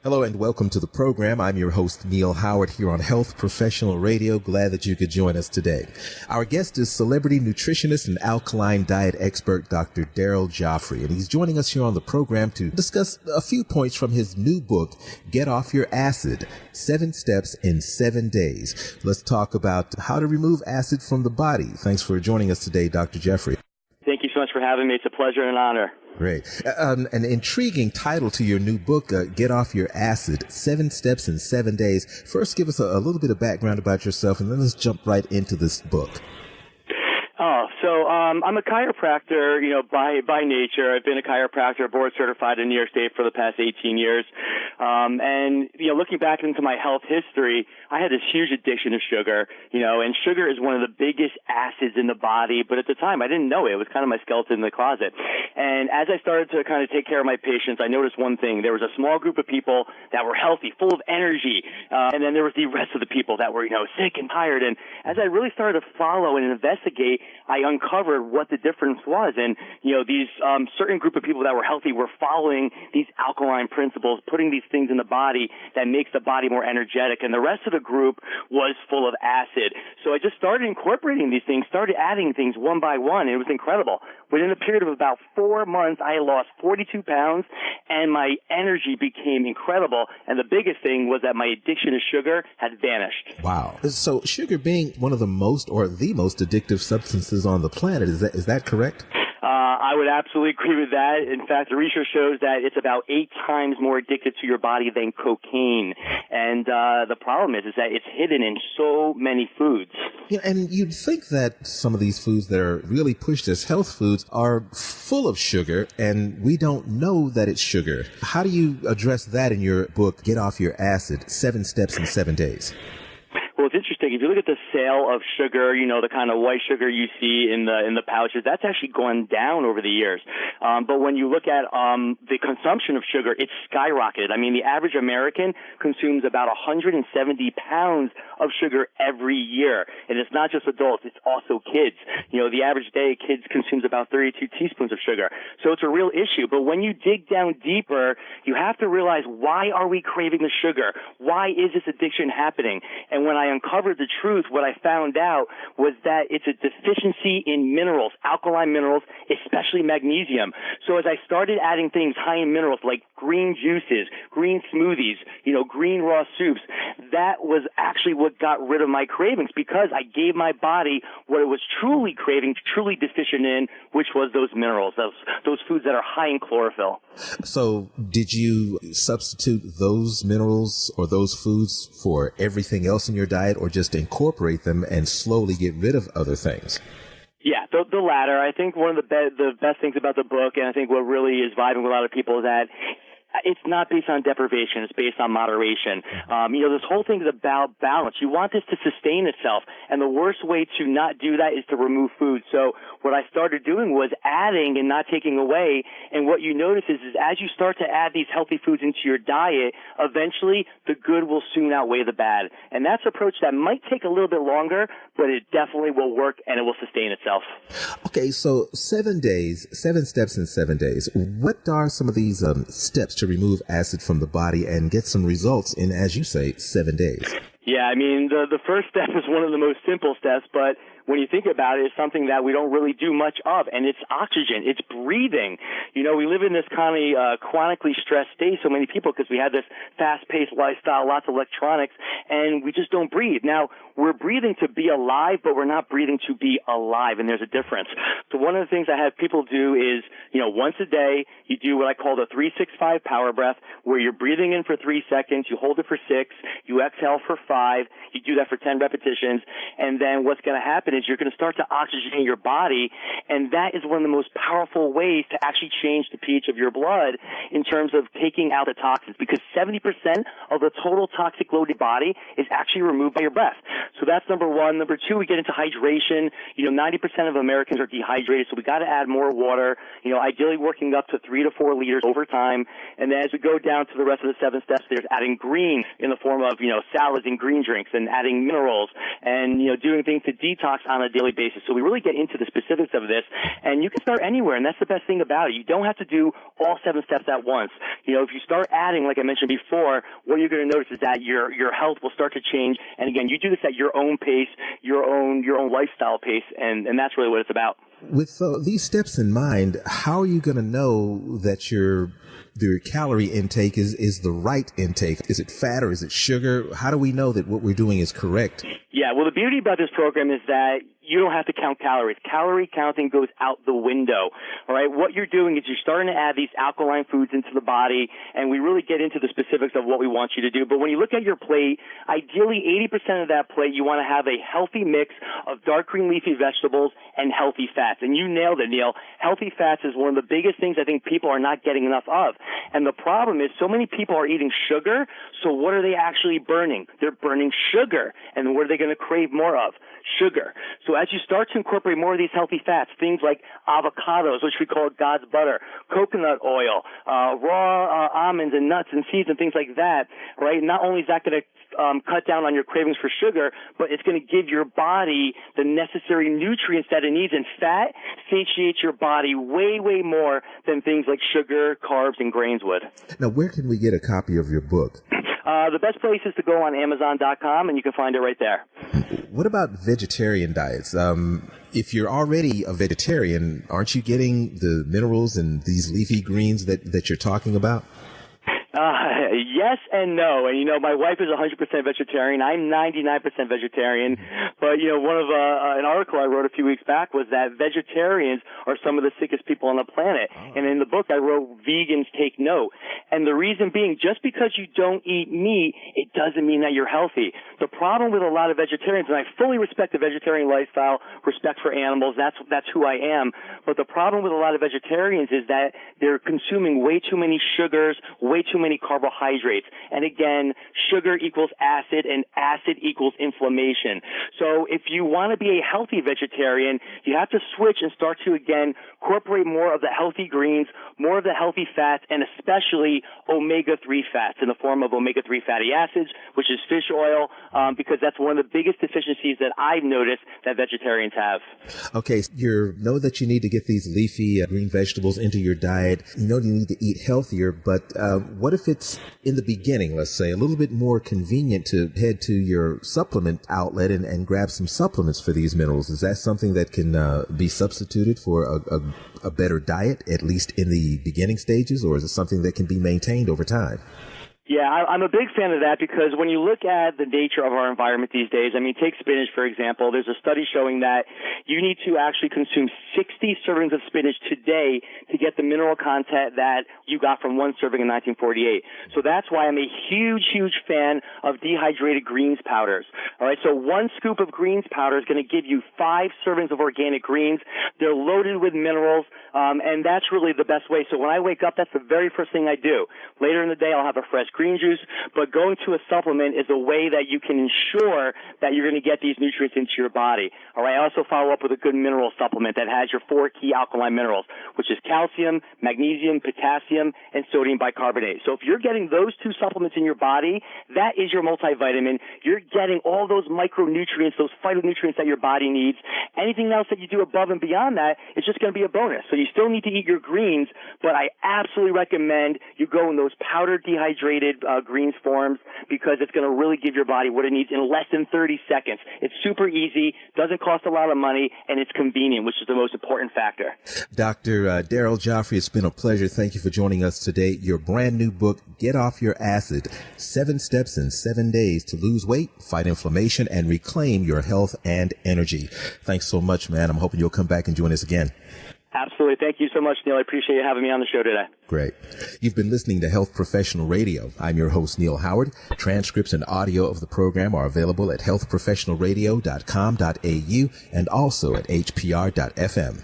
Hello and welcome to the program. I'm your host, Neil Howard, here on Health Professional Radio. Glad that you could join us today. Our guest is celebrity nutritionist and alkaline diet expert, Dr. Daryl Joffrey, and he's joining us here on the program to discuss a few points from his new book, Get Off Your Acid, 7 Steps in 7 Days. Let's talk about how to remove acid from the body. Thanks for joining us today, Dr. Joffrey. Thank you so much for having me. It's a pleasure and an honor. Great. An intriguing title to your new book, Get Off Your Acid, 7 Steps in 7 Days. First, give us a little bit of background about yourself, and then let's jump right into this book. I'm a chiropractor, by nature. I've been a chiropractor, board certified in New York State for the past 18 years. Looking back into my health history, I had this huge addiction to sugar, and sugar is one of the biggest acids in the body. But at the time, I didn't know it. It was kind of my skeleton in the closet. And as I started to kind of take care of my patients, I noticed one thing. There was a small group of people that were healthy, full of energy. And then there was the rest of the people that were, sick and tired. And as I really started to follow and investigate, I uncovered what the difference was. And, these certain group of people that were healthy were following these alkaline principles, putting these things in the body that makes the body more energetic. And the rest of the group was full of acid. So I just started incorporating these things, started adding things one by one. And it was incredible. Within a period of about 4 months, I lost 42 pounds and my energy became incredible. And the biggest thing was that my addiction to sugar had vanished. Wow. So sugar being one of the most or the most addictive substances on the planet, is that correct? I would absolutely agree with that. In fact, the research shows that it's about 8 times more addictive to your body than cocaine. And the problem is that it's hidden in so many foods. Yeah, and you'd think that some of these foods that are really pushed as health foods are full of sugar, and we don't know that it's sugar. How do you address that in your book, Get Off Your Acid, 7 Steps in 7 Days? Well, it's interesting. If you look at the sale of sugar, the kind of white sugar you see in the pouches, that's actually gone down over the years. But when you look at the consumption of sugar, it's skyrocketed. I mean, the average American consumes about 170 pounds of sugar every year. And it's not just adults, it's also kids. The average day, kids consumes about 32 teaspoons of sugar. So it's a real issue. But when you dig down deeper, you have to realize, why are we craving the sugar? Why is this addiction happening? And when I uncovered the truth, what I found out was that it's a deficiency in minerals, alkaline minerals, especially magnesium. So as I started adding things high in minerals like green juices, green smoothies, green raw soups, that was actually what got rid of my cravings, because I gave my body what it was truly craving, truly deficient in, which was those minerals, those foods that are high in chlorophyll. So did you substitute those minerals or those foods for everything else in your diet, or just incorporate them and slowly get rid of other things? Yeah, the latter. I think one of the best things about the book, and I think what really is vibing with a lot of people, is that it's not based on deprivation. It's based on moderation. This whole thing is about balance. You want this to sustain itself, and the worst way to not do that is to remove food. So what I started doing was adding and not taking away. And what you notice is as you start to add these healthy foods into your diet, eventually the good will soon outweigh the bad. And that's an approach that might take a little bit longer, but it definitely will work and it will sustain itself. Okay, so 7 days, 7 steps in 7 days. What are some of these steps to remove acid from the body and get some results in, as you say, 7 days? Yeah, I mean, the first step is one of the most simple steps, but when you think about it, it's something that we don't really do much of, and it's oxygen. It's breathing. We live in this kind of chronically stressed state, so many people, because we have this fast-paced lifestyle, lots of electronics, and we just don't breathe. Now, we're breathing to be alive, but we're not breathing to be alive, and there's a difference. So one of the things I have people do is, once a day, you do what I call the 3-6-5 power breath, where you're breathing in for 3 seconds, you hold it for 6, you exhale for 5, you do that for 10 repetitions, and then what's going to happen is you're going to start to oxygenate your body, and that is one of the most powerful ways to actually change the pH of your blood in terms of taking out the toxins, because 70% of the total toxic load in your body is actually removed by your breath. So that's number one. Number two, we get into hydration. 90% of Americans are dehydrated, so we got to add more water, ideally working up to 3 to 4 liters over time. And then as we go down to the rest of the 7 steps, there's adding green in the form of, salads and green drinks, and adding minerals, and, doing things to detox detox on a daily basis. So we really get into the specifics of this, and you can start anywhere, and that's the best thing about it. You don't have to do all 7 steps at once. You know, if you start adding, like I mentioned before, what you're going to notice is that your health will start to change. And again, you do this at your own pace, your own lifestyle pace, and that's really what it's about. With these steps in mind, how are you going to know that your calorie intake is the right intake? Is it fat or is it sugar? How do we know that what we're doing is correct? Yeah, well, the beauty about this program is that you don't have to count calories. Calorie counting goes out the window. All right, what you're doing is you're starting to add these alkaline foods into the body, and we really get into the specifics of what we want you to do. But when you look at your plate, ideally 80% of that plate, you want to have a healthy mix of dark green leafy vegetables and healthy fats. And you nailed it, Neil. Healthy fats is one of the biggest things I think people are not getting enough of. And the problem is so many people are eating sugar, so what are they actually burning? They're burning sugar. And what are they going to crave more of? Sugar. So as you start to incorporate more of these healthy fats, things like avocados, which we call God's butter, coconut oil, raw almonds and nuts and seeds and things like that, right? Not only is that going to cut down on your cravings for sugar, but it's going to give your body the necessary nutrients that it needs. And fat satiates your body way, way more than things like sugar, carbs, and grains would. Now, where can we get a copy of your book? The best place is to go on Amazon.com, and you can find it right there. What about vegetarian diets? If you're already a vegetarian, aren't you getting the minerals and these leafy greens that you're talking about? Yes and no. And, you know, my wife is 100% vegetarian. I'm 99% vegetarian. But, you know, one of an article I wrote a few weeks back was that vegetarians are some of the sickest people on the planet. Oh. And in the book, I wrote, vegans take note. And the reason being, just because you don't eat meat, it doesn't mean that you're healthy. The problem with a lot of vegetarians, and I fully respect the vegetarian lifestyle, respect for animals, that's who I am. But the problem with a lot of vegetarians is that they're consuming way too many sugars, way too many carbohydrates. And again, sugar equals acid, and acid equals inflammation. So if you want to be a healthy vegetarian, you have to switch and start to, again, incorporate more of the healthy greens, more of the healthy fats, and especially omega-3 fats in the form of omega-3 fatty acids, which is fish oil, because that's one of the biggest deficiencies that I've noticed that vegetarians have. Okay, you know that you need to get these leafy green vegetables into your diet. You know you need to eat healthier, but what if it's in the beginning, let's say, a little bit more convenient to head to your supplement outlet and grab some supplements for these minerals? Is that something that can be substituted for a better diet, at least in the beginning stages, or is it something that can be maintained over time? Yeah, I'm a big fan of that because when you look at the nature of our environment these days, I mean, take spinach, for example. There's a study showing that you need to actually consume 60 servings of spinach today to get the mineral content that you got from one serving in 1948. So that's why I'm a huge, huge fan of dehydrated greens powders. All right, so 1 scoop of greens powder is going to give you 5 servings of organic greens. They're loaded with minerals, and that's really the best way. So when I wake up, that's the very first thing I do. Later in the day, I'll have a fresh green juice, but going to a supplement is a way that you can ensure that you're going to get these nutrients into your body. All right, I also follow up with a good mineral supplement that has your 4 key alkaline minerals, which is calcium, magnesium, potassium, and sodium bicarbonate. So if you're getting those 2 supplements in your body, that is your multivitamin. You're getting all those micronutrients, those phytonutrients that your body needs. Anything else that you do above and beyond that is just going to be a bonus. So you still need to eat your greens, but I absolutely recommend you go in those powdered dehydrated greens forms because it's going to really give your body what it needs in less than 30 seconds. It's super easy, doesn't cost a lot of money, and it's convenient, which is the most important factor. Dr. Darrell Joffrey, it's been a pleasure. Thank you for joining us today. Your brand new book, Get Off Your Acid, 7 Steps in 7 Days to Lose Weight, Fight Inflammation, and Reclaim Your Health and Energy. Thanks so much, man. I'm hoping you'll come back and join us again. Absolutely. Thank you so much, Neil. I appreciate you having me on the show today. Great. You've been listening to Health Professional Radio. I'm your host, Neil Howard. Transcripts and audio of the program are available at healthprofessionalradio.com.au and also at hpr.fm.